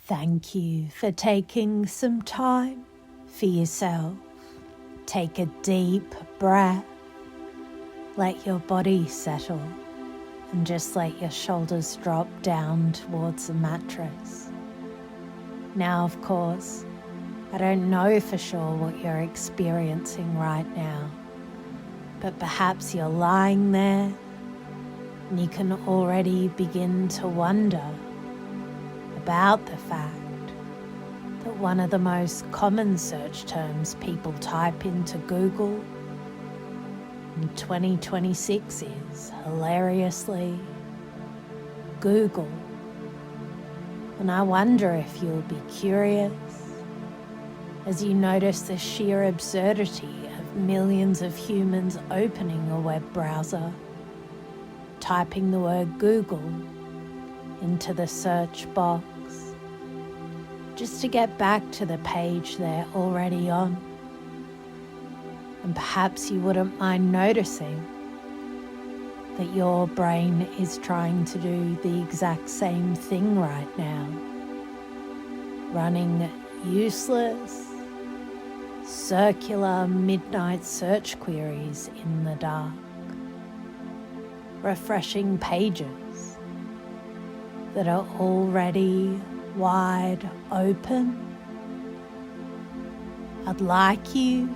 Thank you for taking some time for yourself. Take a deep breath. Let your body settle and just let your shoulders drop down towards the mattress. Now, of course, I don't know for sure what you're experiencing right now, but perhaps you're lying there and you can already begin to wonder about the fact that one of the most common search terms people type into Google in 2026 is, hilariously, Google. And I wonder if you'll be curious as you notice the sheer absurdity of millions of humans opening a web browser, typing the word Google into the search box, just to get back to the page they're already on. And perhaps you wouldn't mind noticing that your brain is trying to do the exact same thing right now, running useless, circular midnight search queries in the dark, refreshing pages that are already wide open. I'd like you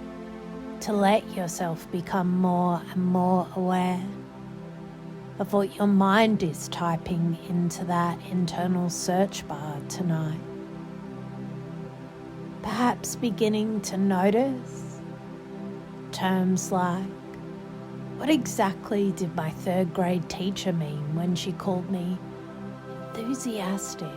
to let yourself become more and more aware of what your mind is typing into that internal search bar tonight. Perhaps beginning to notice terms like, what exactly did my third grade teacher mean when she called me enthusiastic?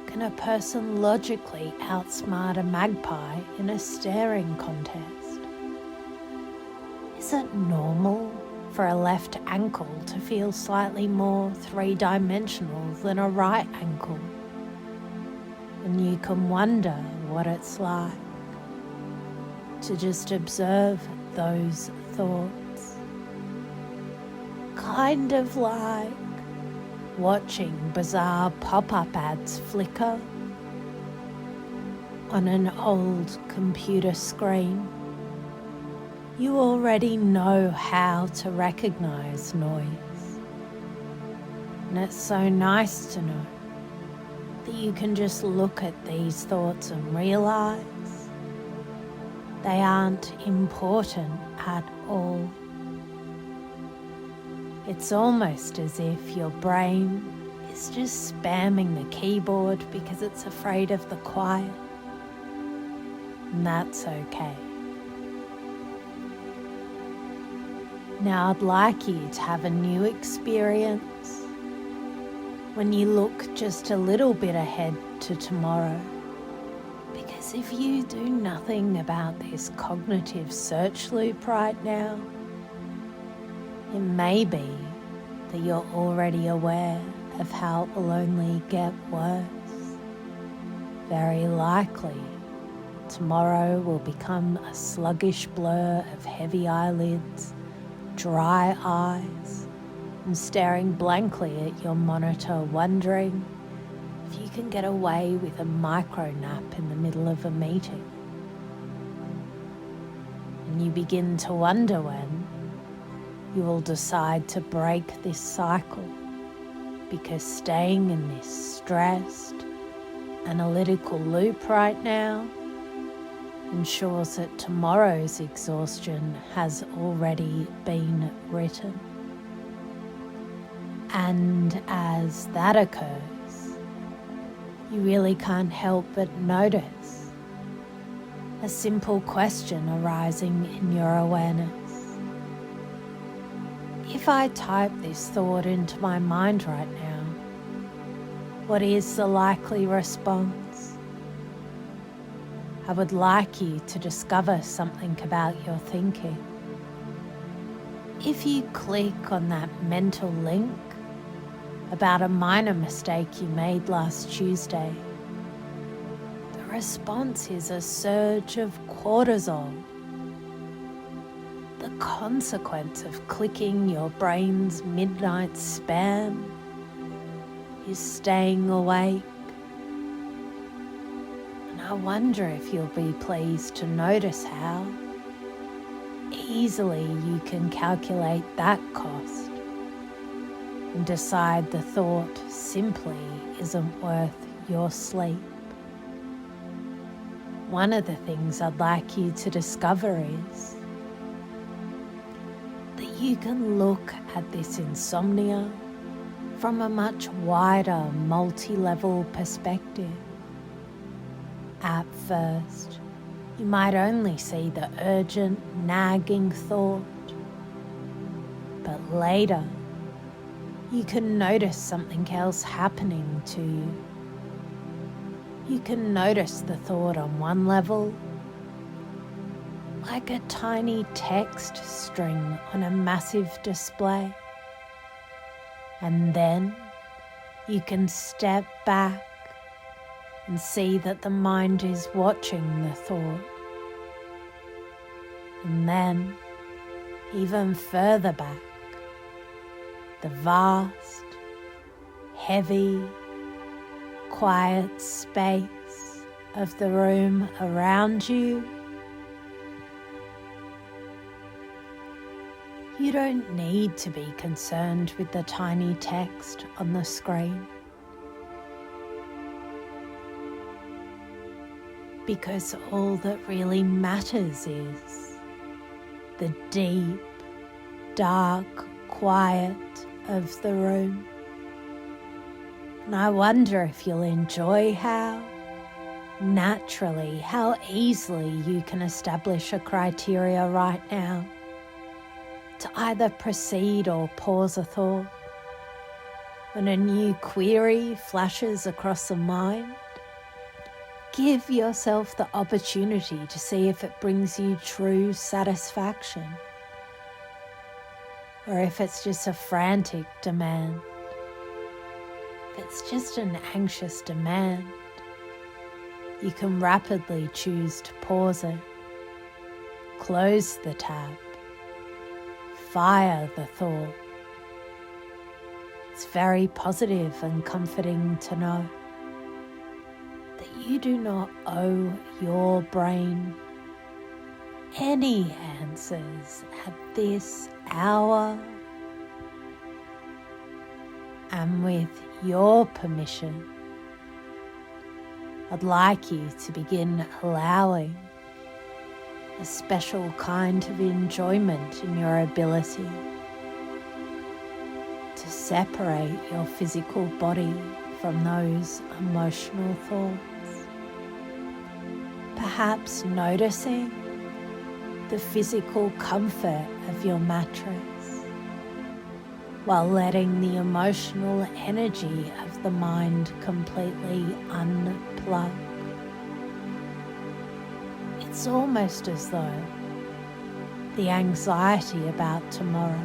Can a person logically outsmart a magpie in a staring contest? Is it normal for a left ankle to feel slightly more three-dimensional than a right ankle? And you can wonder what it's like to just observe those thoughts. Kind of like watching bizarre pop-up ads flicker on an old computer screen. You already know how to recognize noise, and it's so nice to know that you can just look at these thoughts and realize they aren't important at all. It's almost as if your brain is just spamming the keyboard because it's afraid of the quiet. And that's okay. Now I'd like you to have a new experience when you look just a little bit ahead to tomorrow. Because if you do nothing about this cognitive search loop right now, it may be that you're already aware of how it will only get worse. Very likely, tomorrow will become a sluggish blur of heavy eyelids, dry eyes, and staring blankly at your monitor, wondering if you can get away with a micro nap in the middle of a meeting. And you begin to wonder when you will decide to break this cycle, because staying in this stressed, analytical loop right now ensures that tomorrow's exhaustion has already been written. And as that occurs, you really can't help but notice a simple question arising in your awareness. If I type this thought into my mind right now, what is the likely response? I would like you to discover something about your thinking. If you click on that mental link about a minor mistake you made last Tuesday, the response is a surge of cortisol. The consequence of clicking your brain's midnight spam is staying awake. And I wonder if you'll be pleased to notice how easily you can calculate that cost and decide the thought simply isn't worth your sleep. One of the things I'd like you to discover is that you can look at this insomnia from a much wider, multi-level perspective. At first, you might only see the urgent, nagging thought, but later, you can notice something else happening to you. You can notice the thought on one level, like a tiny text string on a massive display. And then you can step back and see that the mind is watching the thought. And then, even further back, the vast, heavy, quiet space of the room around you. You don't need to be concerned with the tiny text on the screen, because all that really matters is the deep, dark quiet of the room. And I wonder if you'll enjoy how easily you can establish a criteria right now to either proceed or pause a thought. When a new query flashes across the mind, give yourself the opportunity to see if it brings you true satisfaction, or if it's just a frantic demand. If it's just an anxious demand, you can rapidly choose to pause it, close the tab, fire the thought. It's very positive and comforting to know that you do not owe your brain any answers at this hour. And with your permission, I'd like you to begin allowing a special kind of enjoyment in your ability to separate your physical body from those emotional thoughts. Perhaps noticing the physical comfort of your mattress, while letting the emotional energy of the mind completely unplug. It's almost as though the anxiety about tomorrow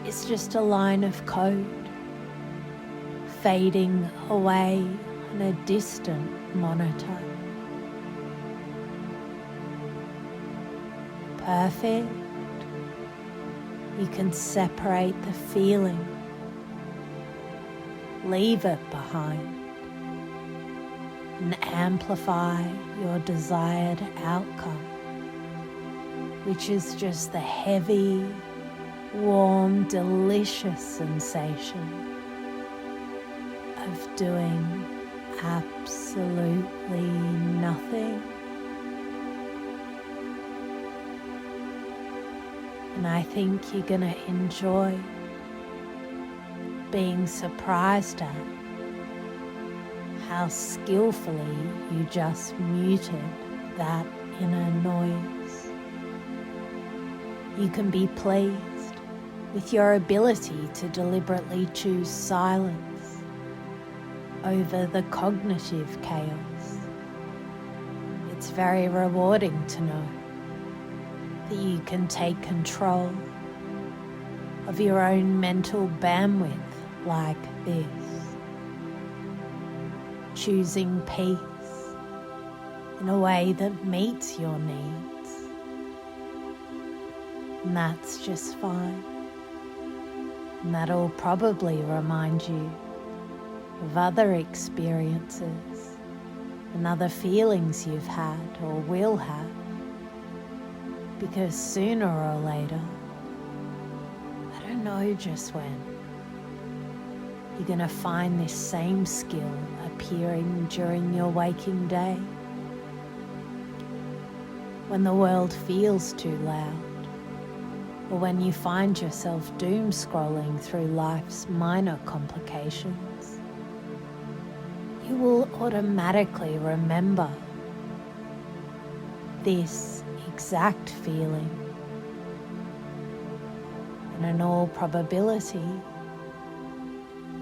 is just a line of code fading away on a distant monitor. Perfect. You can separate the feeling, leave it behind, and amplify your desired outcome, which is just the heavy, warm, delicious sensation of doing absolutely nothing. And I think you're going to enjoy being surprised at how skillfully you just muted that inner noise. You can be pleased with your ability to deliberately choose silence over the cognitive chaos. It's very rewarding to know that you can take control of your own mental bandwidth like this, choosing peace in a way that meets your needs. And that's just fine. And that'll probably remind you of other experiences and other feelings you've had or will have, because sooner or later, I don't know just when, you're going to find this same skill appearing during your waking day. When the world feels too loud, or when you find yourself doom scrolling through life's minor complications, you will automatically remember this exact feeling. And in all probability,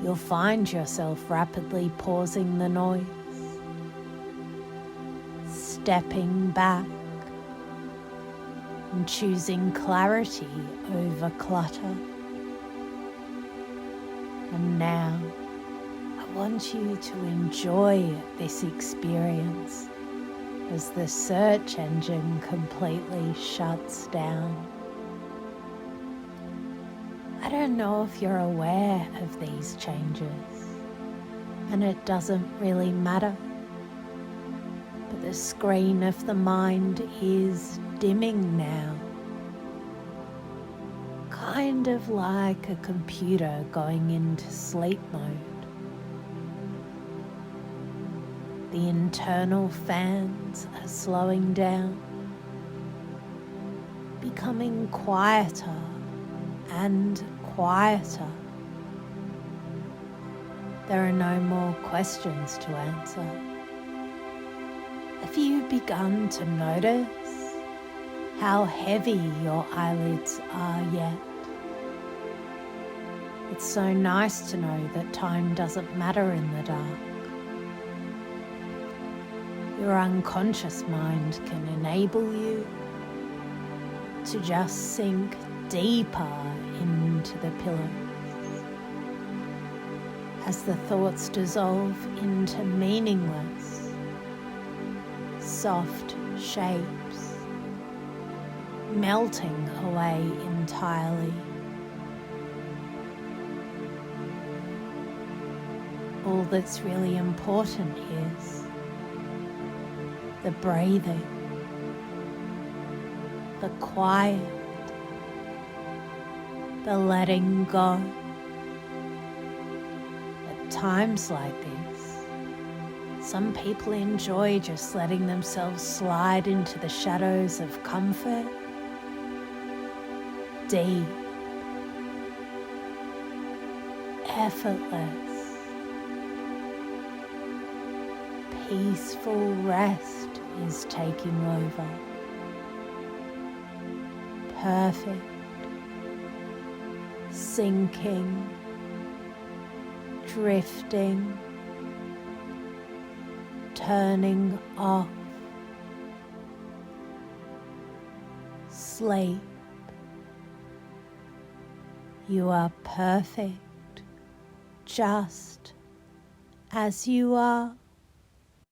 you'll find yourself rapidly pausing the noise, stepping back, and choosing clarity over clutter. And now, I want you to enjoy this experience as the search engine completely shuts down. I don't know if you're aware of these changes, and it doesn't really matter. But the screen of the mind is dimming now, kind of like a computer going into sleep mode. The internal fans are slowing down, becoming quieter and quieter. There are no more questions to answer. Have you begun to notice how heavy your eyelids are yet? It's so nice to know that time doesn't matter in the dark. Your unconscious mind can enable you to just sink deeper into the pillows as the thoughts dissolve into meaningless, soft shapes, melting away entirely. All that's really important is the breathing, the quiet, the letting go. At times like this, some people enjoy just letting themselves slide into the shadows of comfort, deep, effortless, peaceful rest is taking over. Perfect, sinking, drifting, turning off, sleep. You are perfect, just as you are.